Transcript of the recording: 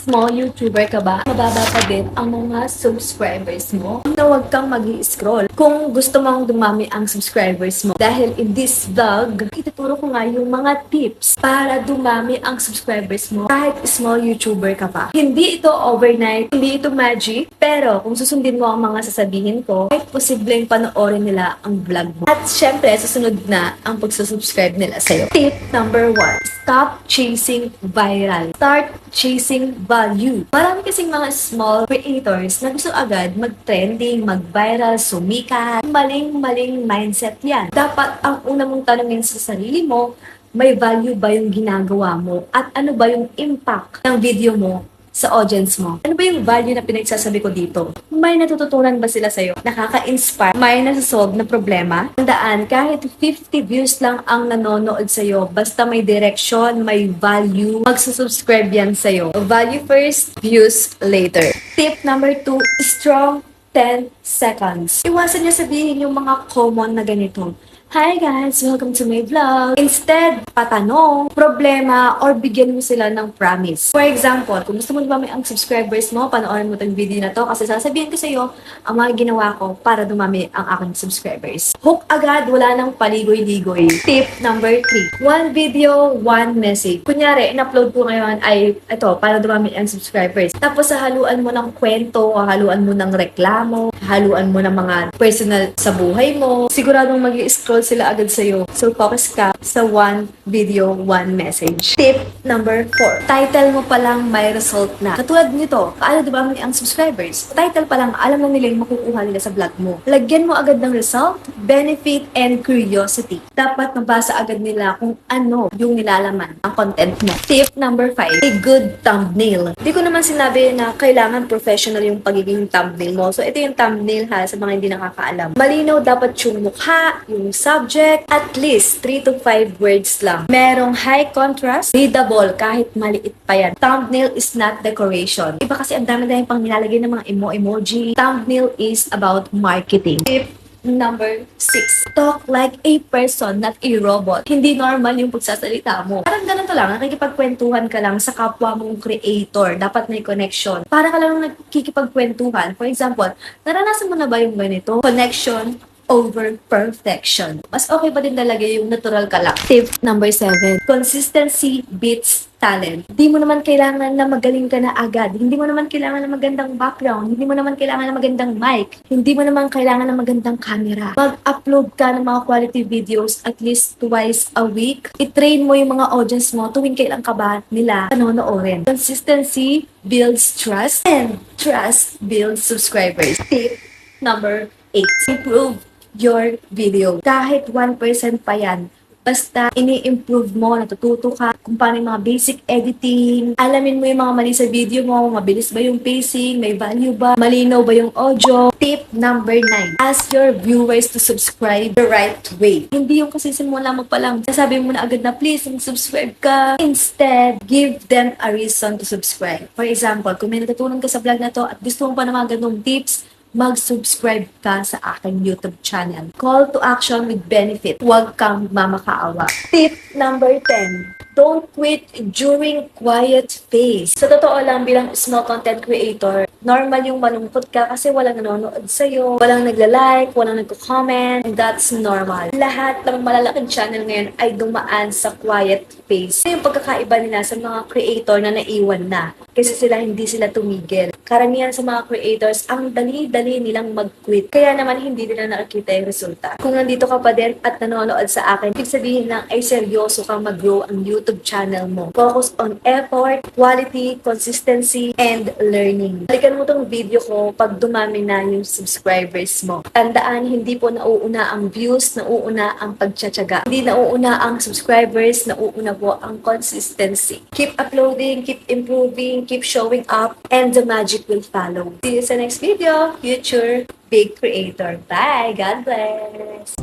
Small YouTuber ka ba? Mababa pa din ang mga subscribers mo na huwag kang mag-i-scroll kung gusto mong dumami ang subscribers mo. Dahil in this vlog, ituturo ko nga yung mga tips para dumami ang subscribers mo kahit small YouTuber ka pa. Hindi ito overnight, hindi ito magic, pero kung susundin mo ang mga sasabihin ko, ay posibleng panoorin nila ang vlog mo. At syempre, susunod na ang pagsusubscribe nila sa'yo. Tip number 1. Stop chasing viral. Start chasing value. Marami kasing mga small creators na gusto agad mag-trending, mag-viral, sumikat. Maling-maling mindset yan. Dapat ang una mong tanongin sa sarili mo, may value ba yung ginagawa mo? At ano ba yung impact ng video mo sa audience mo? Ano ba yung value na pinagsasabi ko dito? May natututunan ba sila sa'yo? Nakaka-inspire? May nasasolve na problema? Tandaan, kahit 50 views lang ang nanonood sa'yo, basta may direction, may value, magsusubscribe yan sa'yo. Value first, views later. Tip number 2, strong 10 seconds. Iwasan niyo sabihin yung mga common na ganito. Hi guys! Welcome to my vlog. Instead, patanong, problema, or bigyan mo sila ng promise. For example, kung gusto mo dumami ang subscribers mo, panoorin mo itong video na to kasi sasabihin ko sa iyo ang mga ginawa ko para dumami ang aking subscribers. Hook agad, wala nang paligoy-ligoy. Tip number 3. One video, one message. Kunyari, in-upload ko ngayon ay ito, para dumami ang subscribers. Tapos haluan mo ng kwento, haluan mo ng reklamo, haluan mo ng mga personal sa buhay mo. Siguradong mag-i-scroll sila agad sa'yo. So, focus ka sa one video, one message. Tip number 4. Title mo pa lang may result na. Katulad nito, paano dumami ang subscribers? Title pa lang, alam na nila yung makukuha nila sa vlog mo. Lagyan mo agad ng result, benefit, and curiosity. Dapat mabasa agad nila kung ano yung nilalaman ang content mo. Tip number 5. A good thumbnail. Di ko naman sinabi na kailangan professional yung pagiging thumbnail mo. So, ito yung thumbnail ha, sa mga hindi nakakaalam. Malinaw dapat yung mukha, yung subject, at least 3 to 5 words lang. Merong high contrast, readable kahit maliit pa yan. Thumbnail is not decoration. Iba kasi ang dami-dami pang nilalagay ng mga emoji. Thumbnail is about marketing. Tip number 6. Talk like a person, not a robot. Hindi normal yung pagsasalita mo. Parang ganito lang, nakikipagkwentuhan ka lang sa kapwa mong creator. Dapat may connection. Para ka lang nakikipagkwentuhan. For example, naranasan mo na ba yung ganito? Connection over perfection. Mas okay pa din talaga yung natural ka lang. Tip number 7. Consistency beats talent. Hindi mo naman kailangan na magaling ka na agad. Hindi mo naman kailangan na magandang background. Hindi mo naman kailangan na magandang mic. Hindi mo naman kailangan na magandang camera. Mag-upload ka ng mga quality videos at least twice a week. I-train mo yung mga audience mo tuwing kailan ka ba nila panonoorin. Consistency builds trust and trust builds subscribers. Tip number 8. Improve your video. Kahit 1% pa yan, basta ini-improve mo, natututo ka kung paano yung mga basic editing, alamin mo yung mga mali sa video mo, mabilis ba yung pacing, may value ba, malinaw ba yung audio. Tip number 9. Ask your viewers to subscribe the right way. Hindi yung kasi simula mo pa lang, sasabi mo na agad na please, subscribe ka. Instead, give them a reason to subscribe. For example, kung may natutunan ka sa vlog na to at gusto mo pa ng mga ganung tips, mag-subscribe ka sa aking YouTube channel. Call to action with benefit. Huwag kang mamakaawa. Tip number 10. Don't quit during quiet phase. Sa totoo lang, bilang small content creator, normal yung malungkot ka kasi walang nanonood sa'yo, walang nagla-like, walang nagko-comment, and that's normal. Lahat ng malalaking channel ngayon ay dumaan sa quiet phase. Ito yung pagkakaiba nila sa mga creator na naiwan na kasi hindi sila tumigil. Karamihan sa mga creators, ang dali-dali nilang mag-quit. Kaya naman hindi nila nakikita yung resulta. Kung nandito ka pa din at nanonood sa akin, ibig sabihin lang ay seryoso kang mag-grow ang YouTube channel mo. Focus on effort, quality, consistency, and learning. Balikan mo tong video ko pag dumami na yung subscribers mo. Tandaan, hindi po nauuna ang views, nauuna ang pagtsatsaga. Hindi nauuna ang subscribers, nauuna po ang consistency. Keep uploading, keep improving, keep showing up, and the magic will follow. See you sa next video, future big creator. Bye! God bless!